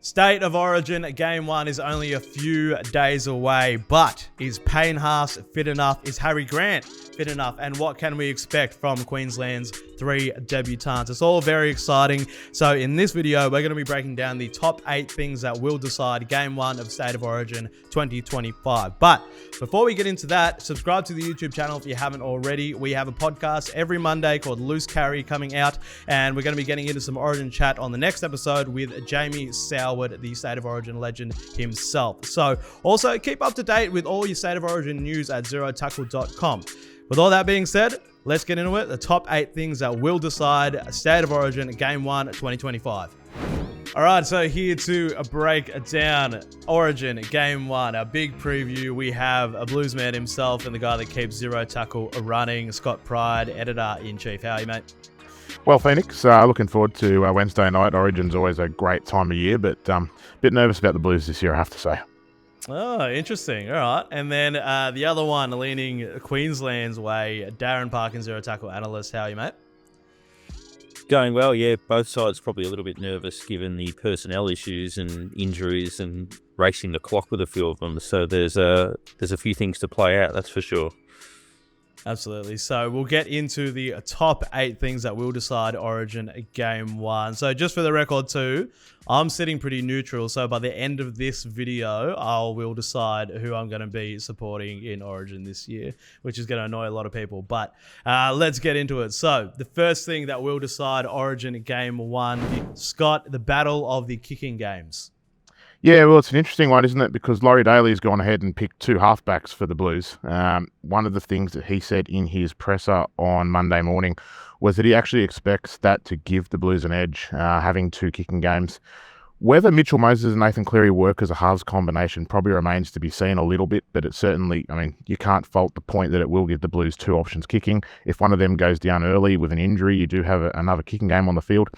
State of Origin Game 1 is only a few days away, but is Payne Haas fit enough? Is Harry Grant fit enough? And what can we expect from Queensland's 3 debutants? It's all very exciting. So in this video, we're going to be breaking down the top 8 things that will decide Game 1 of State of Origin 2025. But before we get into that, subscribe to the YouTube channel if you haven't already. We have a podcast every Monday called Loose Carry coming out, and we're going to be getting into some Origin chat on the next episode with Jamie Soward, the State of Origin legend himself. So also keep up to date with all your State of Origin news at zerotackle.com. With all that being said, let's get into it. The top 8 things that will decide State of Origin Game 1 2025. All right, so here to break down Origin Game 1, our big preview, we have a Bluesman himself and the guy that keeps Zero Tackle running, Scott Pryde, Editor-in-Chief. How are you, mate? Well, Phoenix, looking forward to Wednesday night. Origin's always a great time of year, but a bit nervous about the Blues this year, I have to say. Oh, interesting. All right. And then the other one, leaning Queensland's way, Darren Parkin, Zero Tackle Analyst. How are you, mate? Going well, yeah. Both sides probably a little bit nervous given the personnel issues and injuries and racing the clock with a few of them. So there's a few things to play out, that's for sure. Absolutely. So we'll get into the top 8 things that will decide Origin Game 1. So just for the record too, I'm sitting pretty neutral. So by the end of this video, I will decide who I'm going to be supporting in Origin this year, which is going to annoy a lot of people. But let's get into it. So the first thing that will decide Origin Game 1, Scott, the battle of the kicking games. Yeah, well, it's an interesting one, isn't it? Because Laurie Daly's gone ahead and picked 2 halfbacks for the Blues. One of the things that he said in his presser on Monday morning was that he actually expects that to give the Blues an edge, having 2 kicking games. Whether Mitchell Moses and Nathan Cleary work as a halves combination probably remains to be seen a little bit, but it certainly, you can't fault the point that it will give the Blues 2 options kicking. If one of them goes down early with an injury, you do have another kicking game on the field.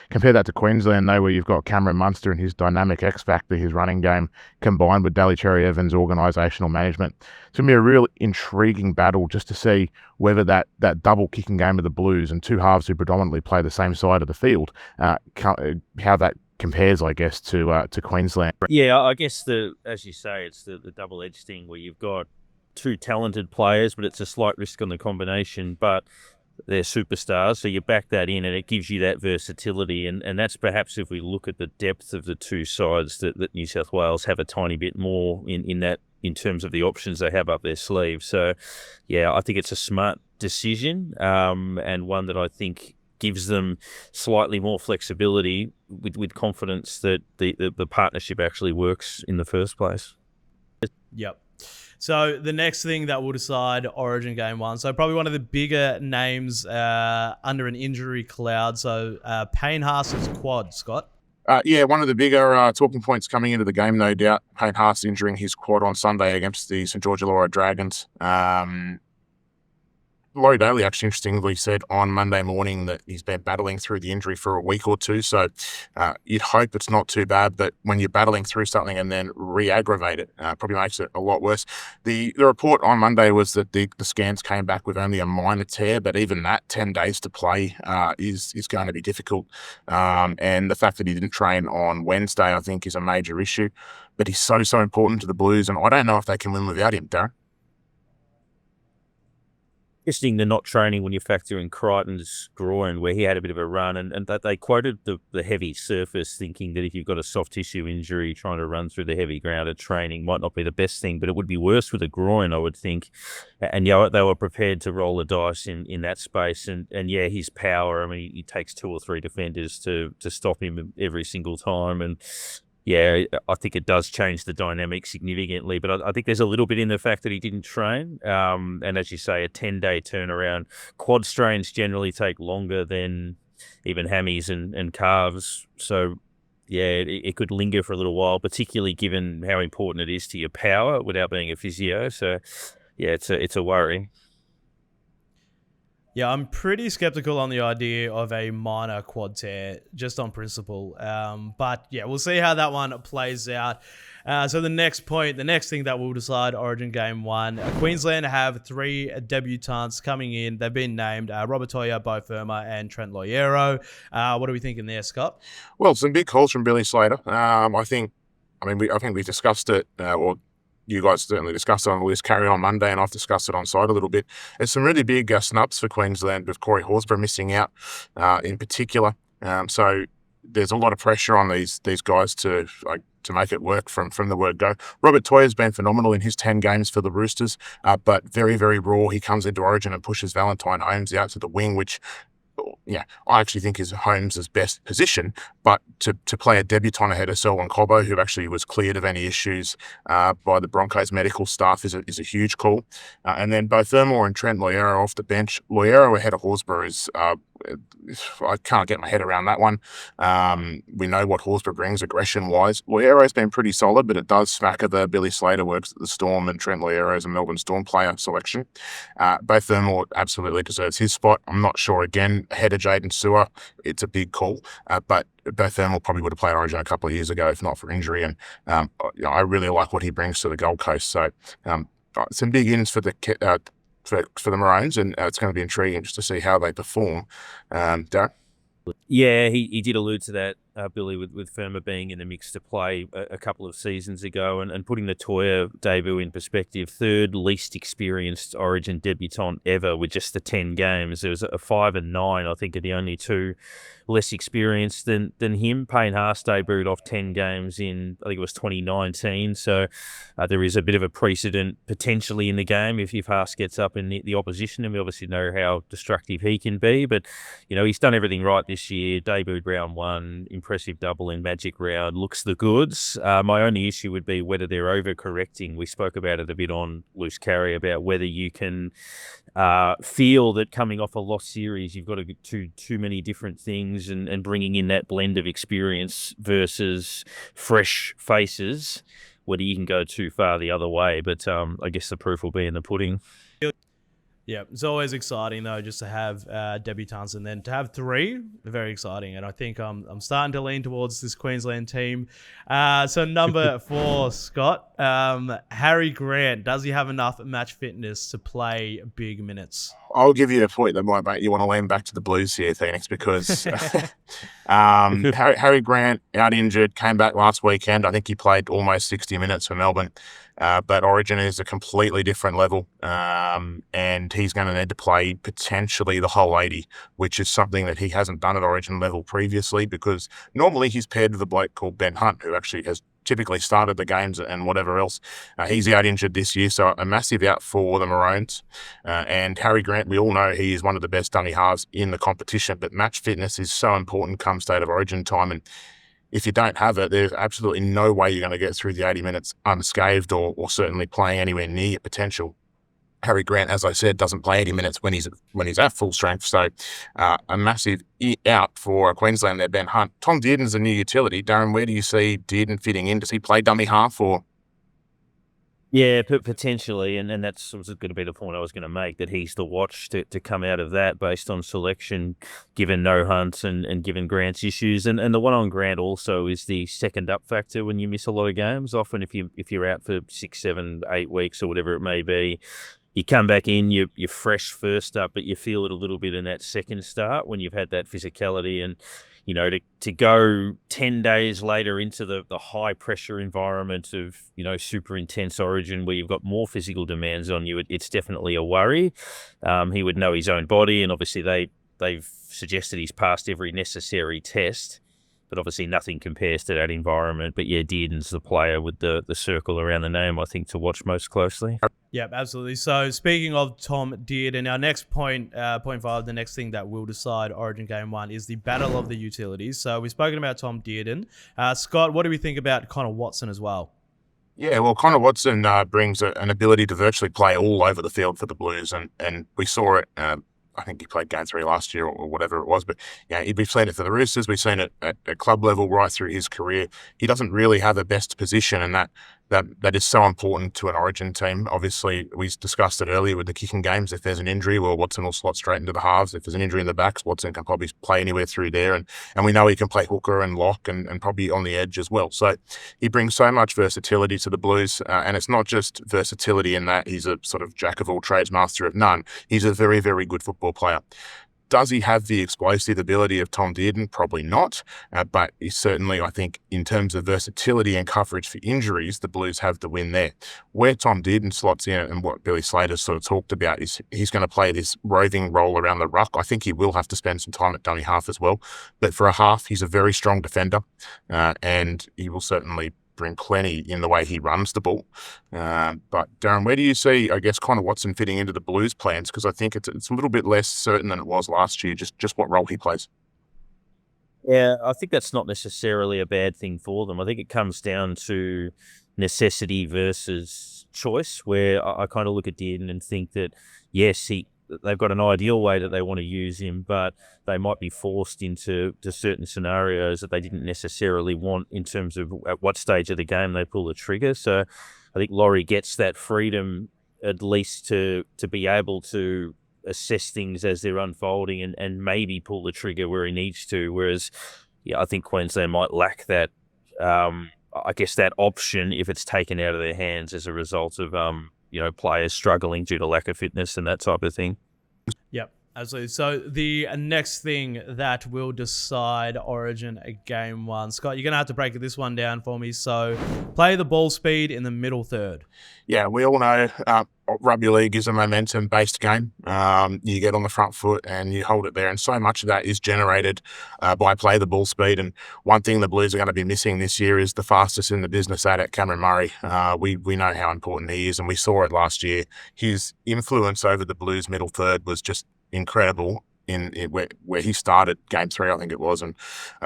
Compare that to Queensland, though, where you've got Cameron Munster and his dynamic X-factor, his running game, combined with Daly Cherry-Evans' organisational management. It's going to be a real intriguing battle just to see whether that double kicking game of the Blues and 2 halves who predominantly play the same side of the field, how that compares, I guess, to Queensland. Yeah, I guess as you say, it's the double-edged thing where you've got 2 talented players, but it's a slight risk on the combination, but they're superstars, so you back that in and it gives you that versatility, and that's perhaps, if we look at the depth of the 2 sides, that New South Wales have a tiny bit more in terms of the options they have up their sleeve. So yeah, I think it's a smart decision, and one that I think gives them slightly more flexibility with confidence that the partnership actually works in the first place. Yep. So the next thing that will decide Origin Game 1, so probably one of the bigger names under an injury cloud. So Payne Haas's quad, Scott. Yeah, one of the bigger talking points coming into the game, no doubt. Payne Haas injuring his quad on Sunday against the St George Illawarra Dragons. Laurie Daly actually interestingly said on Monday morning that he's been battling through the injury for a week or 2, so you'd hope it's not too bad, but when you're battling through something and then re-aggravate it, probably makes it a lot worse. The report on Monday was that the scans came back with only a minor tear, but even that 10 days to play is going to be difficult, and the fact that he didn't train on Wednesday, I think, is a major issue, but he's so important to the Blues, and I don't know if they can win without him, Darren. Interesting, they're not training when you factor in Crichton's groin, where he had a bit of a run, and that they quoted the heavy surface, thinking that if you've got a soft tissue injury, trying to run through the heavy ground at training might not be the best thing, but it would be worse with a groin, I would think. And yeah, they were prepared to roll the dice in that space, and yeah, his power, he takes 2 or 3 defenders to stop him every single time, and yeah, I think it does change the dynamic significantly, but I think there's a little bit in the fact that he didn't train. And as you say, a 10-day turnaround. Quad strains generally take longer than even hammies and calves. So, yeah, it could linger for a little while, particularly given how important it is to your power without being a physio. So, yeah, it's a worry. Yeah, I'm pretty skeptical on the idea of a minor quad tear just on principle. But yeah, we'll see how that one plays out. So the next thing that will decide Origin Game 1, Queensland have 3 debutants coming in. They've been named Robert Toya, Bo Firma, and Trent Loiero. What are we thinking there, Scott? Well, some big calls from Billy Slater. I think we discussed it, or you guys certainly discussed it on the list carry on Monday, and I've discussed it on site a little bit. There's some really big snubs for Queensland with Corey Horsburgh missing out in particular. So there's a lot of pressure on these guys to make it work from the word go. Robert Toya's been phenomenal in his 10 games for the Roosters, but very, very raw. He comes into Origin and pushes Valentine Holmes out to the wing, which I actually think is Holmes' best position, but to play a debutant ahead of Selwyn Cobbo, who actually was cleared of any issues by the Broncos medical staff, is a huge call. And then both Thermore and Trent Loiero off the bench. Loiero ahead of Horsburgh is I can't get my head around that one. We know what Horsburgh brings aggression-wise. Loiero's been pretty solid, but it does smack of the Billy Slater works at the Storm, and Trent Loiero is a Melbourne Storm player selection. Both Thermore absolutely deserves his spot. I'm not sure, again, ahead of Jaden Sewer, it's a big call, but both Thermore probably would have played Origin a couple of years ago if not for injury, and I really like what he brings to the Gold Coast. So some big ins for the for the Maroons, and it's going to be intriguing just to see how they perform. Darren? Yeah, he did allude to that, Billy, with Firma being in the mix to play a couple of seasons ago, and putting the Toya debut in perspective, 3rd least experienced Origin debutant ever with just the 10 games. There was a 5 and 9, I think, are the only 2 less experienced than him. Payne Haas debuted off 10 games in, I think it was 2019, so there is a bit of a precedent potentially in the game if Haas gets up in the opposition, and we obviously know how destructive he can be, but he's done everything right this year. Debuted round 1, impressive double in Magic round, looks the goods. My only issue would be whether they're overcorrecting. We spoke about it a bit on Loose Carry about whether you can feel that coming off a lost series, you've got to do too many different things, and bringing in that blend of experience versus fresh faces, whether you can go too far the other way. But I guess the proof will be in the pudding. Yeah, it's always exciting though, just to have debutants, and then to have 3, very exciting. And I think I'm starting to lean towards this Queensland team. So number 4, Scott, Harry Grant. Does he have enough match fitness to play big minutes? I'll give you a point that might make you want to lean back to the Blues here, Phoenix, because Harry Grant out injured, came back last weekend. I think he played almost 60 minutes for Melbourne. But Origin is a completely different level, and he's going to need to play potentially the whole 80, which is something that he hasn't done at Origin level previously, because normally he's paired with a bloke called Ben Hunt, who actually has typically started the games and whatever else. He's out injured this year, so a massive out for the Maroons. And Harry Grant, we all know he is one of the best dummy halves in the competition, but match fitness is so important come state of Origin time, and if you don't have it, there's absolutely no way you're going to get through the 80 minutes unscathed, or certainly playing anywhere near your potential. Harry Grant, as I said, doesn't play 80 minutes when he's at full strength. So a massive out for Queensland there, Ben Hunt. Tom Dearden's a new utility. Darren, where do you see Dearden fitting in? Does he play dummy half or? Yeah, potentially, and that's going to be the point I was going to make, that he's the watch to come out of that based on selection, given no Hunt and given Grant's issues. And the one on Grant also is the second up factor when you miss a lot of games. Often if you're out for 6, 7, 8 weeks or whatever it may be, you come back in, you're fresh first up, but you feel it a little bit in that second start when you've had that physicality. And to go 10 days later into the high pressure environment of, super intense Origin where you've got more physical demands on you, it's definitely a worry. He would know his own body, and obviously they've suggested he's passed every necessary test, but obviously nothing compares to that environment. But yeah, Dearden's the player with the circle around the name, I think, to watch most closely. Yep, absolutely. So speaking of Tom Dearden, our next point 5, the next thing that will decide Origin Game 1 is the battle of the utilities. So we've spoken about Tom Dearden. Scott, what do we think about Connor Watson as well? Yeah, well, Connor Watson brings an ability to virtually play all over the field for the Blues, and we saw it. I think he played game 3 last year or whatever it was, but yeah, we've seen it for the Roosters. We've seen it at club level right through his career. He doesn't really have a best position, and that that is so important to an Origin team. Obviously, we discussed it earlier with the kicking games. If there's an injury, well, Watson will slot straight into the halves. If there's an injury in the backs, Watson can probably play anywhere through there. And we know he can play hooker and lock and probably on the edge as well. So he brings so much versatility to the Blues. And it's not just versatility in that he's a sort of jack of all trades, master of none. He's a very, very good football player. Does he have the explosive ability of Tom Dearden? Probably not, but he's certainly, I think, in terms of versatility and coverage for injuries, the Blues have the win there. Where Tom Dearden slots in, and what Billy Slater sort of talked about, is he's going to play this roving role around the ruck. I think he will have to spend some time at dummy half as well, but for a half, he's a very strong defender, and he will certainly bring plenty in the way he runs the ball. But Darren, where do you see, I guess, Connor Watson fitting into the Blues plans? Because I think it's a little bit less certain than it was last year, just what role he plays. Yeah, I think that's not necessarily a bad thing for them. I think it comes down to necessity versus choice, where I kind of look at Dearden and think that, yes, they've got an ideal way that they want to use him, but they might be forced into certain scenarios that they didn't necessarily want in terms of at what stage of the game they pull the trigger. So I think Laurie gets that freedom at least to be able to assess things as they're unfolding and maybe pull the trigger where he needs to. Whereas, I think Queensland might lack that, I guess, that option if it's taken out of their hands as a result of players struggling due to lack of fitness and that type of thing. Yep, absolutely. So the next thing that will decide Origin game one, Scott, you're going to have to break this one down for me. So play the ball speed in the middle third. Yeah, we all know rugby league is a momentum-based game. You get on the front foot and you hold it there, and so much of that is generated by play the ball speed. And one thing the Blues are going to be missing this year is the fastest in the business at it, Cameron Murray. We know how important he is, and we saw it last year. His influence over the Blues middle third was just incredible. In where he started game 3, I think it was, and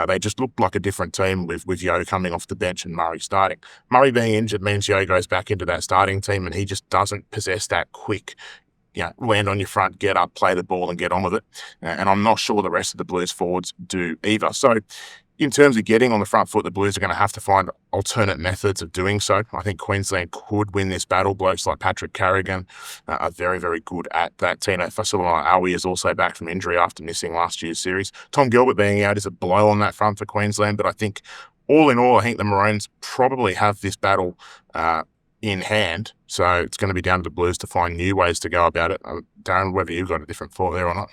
they just looked like a different team with Yo coming off the bench and Murray starting. Murray being injured means Yo goes back into that starting team, and he just doesn't possess that quick, land on your front, get up, play the ball, and get on with it. And I'm not sure the rest of the Blues forwards do either. So in terms of getting on the front foot, the Blues are going to have to find alternate methods of doing so. I think Queensland could win this battle. Blokes like Patrick Carrigan are very, very good at that. Tino Fasiloaui is also back from injury after missing last year's series. Tom Gilbert being out is a blow on that front for Queensland, but I think all in all, I think the Maroons probably have this battle in hand. So it's going to be down to the Blues to find new ways to go about it. Darren, whether you've got a different thought there or not.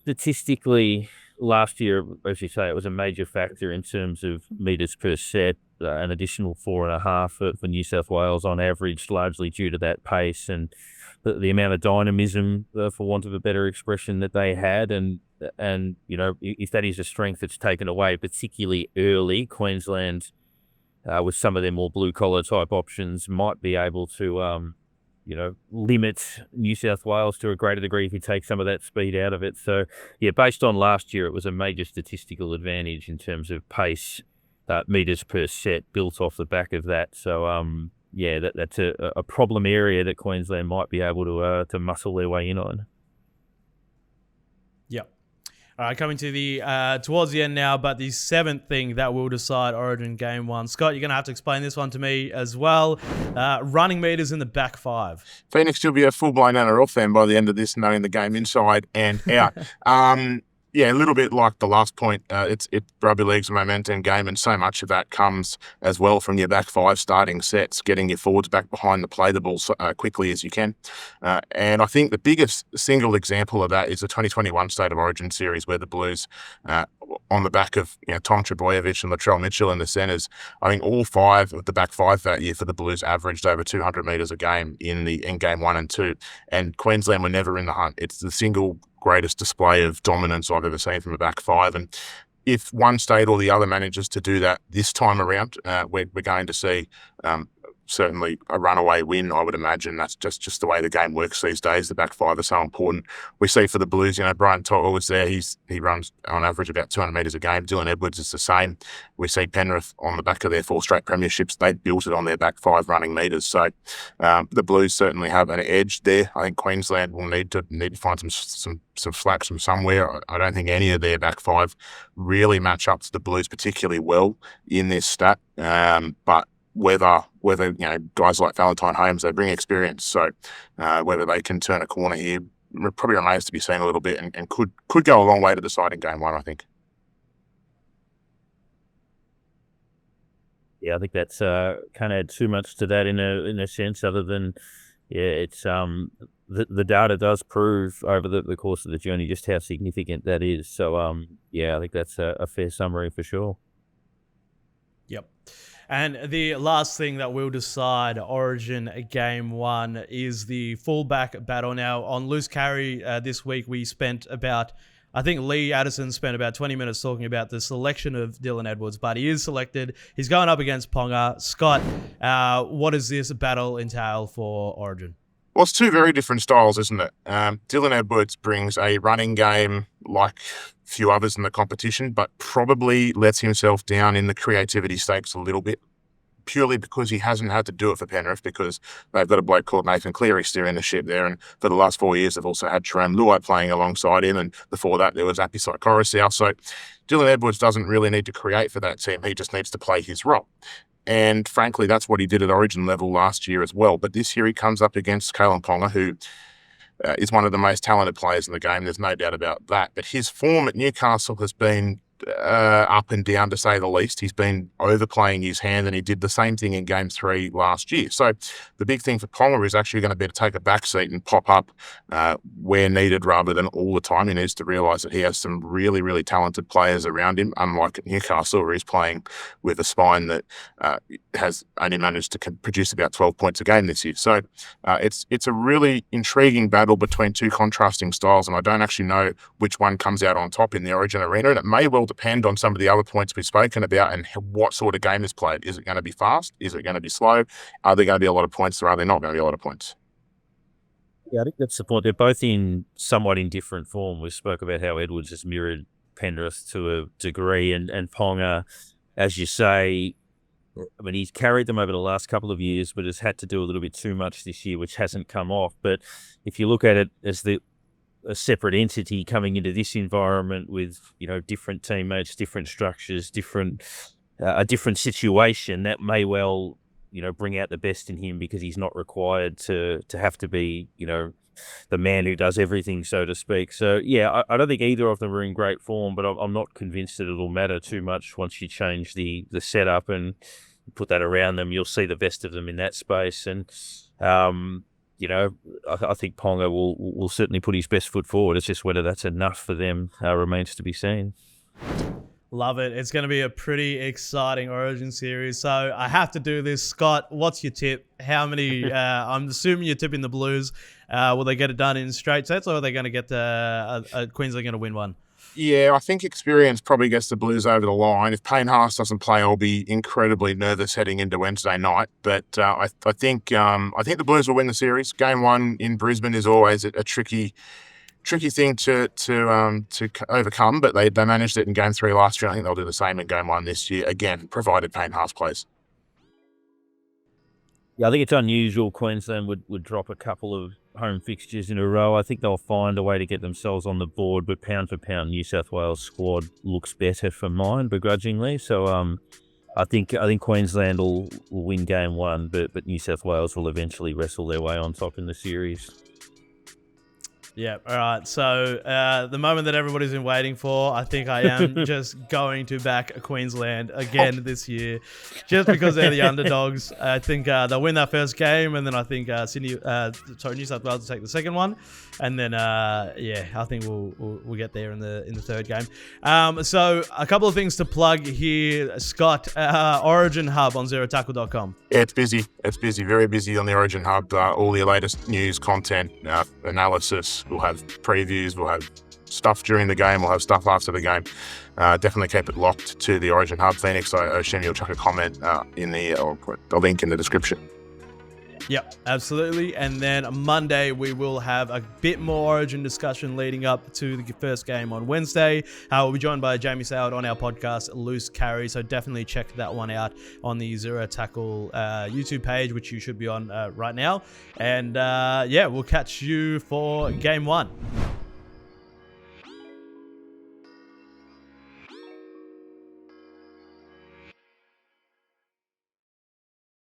Statistically, last year, as you say, it was a major factor in terms of metres per set, an additional 4.5 for New South Wales on average, largely due to that pace and the amount of dynamism, for want of a better expression, that they had. And if that is a strength that's taken away, particularly early, Queensland, with some of their more blue-collar type options, might be able to limit New South Wales to a greater degree if you take some of that speed out of it. So, based on last year, it was a major statistical advantage in terms of pace, metres per set built off the back of that. So, that's a problem area that Queensland might be able to muscle their way in on. Yep. All right, coming to the towards the end now, but the 7th thing that will decide Origin game 1. Scott, you're going to have to explain this one to me as well. Running meters in the back 5. Phoenix will be a full-blown NRL fan by the end of this, knowing the game inside and out. A little bit like the last point. It's rugby league's a momentum game, and so much of that comes as well from your back 5 starting sets, getting your forwards back behind to play the ball quickly as you can. And I think the biggest single example of that is the 2021 State of Origin series, where the Blues, on the back of Tom Trebojevic and Latrell Mitchell in the centres, I think all 5 of the back 5 that year for the Blues averaged over 200 metres a game in game 1 and 2. And Queensland were never in the hunt. It's the single greatest display of dominance I've ever seen from a back 5. And if one state or the other manages to do that this time around, we're going to see certainly a runaway win, I would imagine. That's just the way the game works these days. The back 5 are so important. We see for the Blues, Brian To'o was there. He runs on average about 200 metres a game. Dylan Edwards is the same. We see Penrith on the back of their 4 straight premierships. They built it on their back 5 running metres. So the Blues certainly have an edge there. I think Queensland will need to find some flaps from somewhere. I don't think any of their back 5 really match up to the Blues particularly well in this stat. But whether guys like Valentine Holmes, they bring experience. So whether they can turn a corner here probably remains to be seen a little bit, and could go a long way to deciding game one, I think. Yeah, I think that's can't add too much to that in a sense, other than it's the data does prove over the course of the journey just how significant that is. So I think that's a fair summary for sure. Yep. And the last thing that will decide Origin Game 1 is the fullback battle. Now, on Loose Carry this week, we spent I think Lee Addison spent about 20 minutes talking about the selection of Dylan Edwards, but he is selected. He's going up against Ponga. Scott, what does this battle entail for Origin? Well, it's two very different styles, isn't it? Dylan Edwards brings a running game like few others in the competition, but probably lets himself down in the creativity stakes a little bit, purely because he hasn't had to do it for Penrith, because they've got a bloke called Nathan Cleary steering the ship there. And for the last 4 years, they've also had Jerome Luai playing alongside him. And before that, there was Apisai Coruscant. So Dylan Edwards doesn't really need to create for that team. He just needs to play his role. And frankly, that's what he did at Origin level last year as well. But this year he comes up against Kalen Ponga, who is one of the most talented players in the game. There's no doubt about that. But his form at Newcastle has been up and down, to say the least. He's been overplaying his hand, and he did the same thing in Game 3 last year. So the big thing for Ponga is actually going to be to take a back seat and pop up where needed rather than all the time. He needs to realise that he has some really, really talented players around him, unlike at Newcastle, where he's playing with a spine that has only managed to produce about 12 points a game this year. So it's a really intriguing battle between two contrasting styles, and I don't actually know which one comes out on top in the Origin arena, and it may well depend on some of the other points we've spoken about and what sort of game is played. Is it going to be fast? Is it going to be slow? Are there going to be a lot of points, or are there not going to be a lot of points? Yeah, I think that's the point. They're both in somewhat in different form. We spoke about how Edwards has mirrored Penrith to a degree, and Ponga, as you say, I mean, he's carried them over the last couple of years, but has had to do a little bit too much this year, which hasn't come off. But if you look at it as a separate entity coming into this environment with, different teammates, different structures, a different situation, that may well, bring out the best in him, because he's not required to have to be, the man who does everything, so to speak. So, yeah, I don't think either of them are in great form, but I'm not convinced that it'll matter too much once you change the setup and put that around them. You'll see the best of them in that space. And, I think Ponga will certainly put his best foot forward. It's just whether that's enough for them remains to be seen. Love it. It's going to be a pretty exciting Origin series. So I have to do this. Scott, what's your tip? How many, I'm assuming you're tipping the Blues. Will they get it done in straight sets, or are they going to get Queensland going to win one? Yeah, I think experience probably gets the Blues over the line. If Payne Haas doesn't play, I'll be incredibly nervous heading into Wednesday night. But I think the Blues will win the series. Game 1 in Brisbane is always a tricky thing to overcome, but they managed it in Game 3 last year. I think they'll do the same in Game 1 this year, again, provided Payne Haas plays. Yeah, I think it's unusual Queensland would drop a couple of home fixtures in a row. I think they'll find a way to get themselves on the board, but pound for pound, New South Wales squad looks better for mine, begrudgingly. So I think Queensland will win Game 1, but New South Wales will eventually wrestle their way on top in the series. Yeah, all right. So the moment that everybody's been waiting for, I think I am just going to back Queensland again this year, just because they're the underdogs. I think they'll win that first game, and then I think New South Wales will take the second one, and then I think we'll get there in the third game. So a couple of things to plug here, Scott. Origin Hub on zerotackle.com. Yeah, it's busy. It's busy, very busy on the Origin Hub. All your latest news, content, analysis. We'll have previews, we'll have stuff during the game, we'll have stuff after the game. Definitely keep it locked to the Origin Hub. Phoenix, I assume you'll chuck a comment or put a link in the description. Yep, absolutely. And then Monday, we will have a bit more Origin discussion leading up to the first game on Wednesday. We'll be joined by Jamie Soward on our podcast, Loose Carry. So definitely check that one out on the Zero Tackle YouTube page, which you should be on right now. And we'll catch you for Game 1.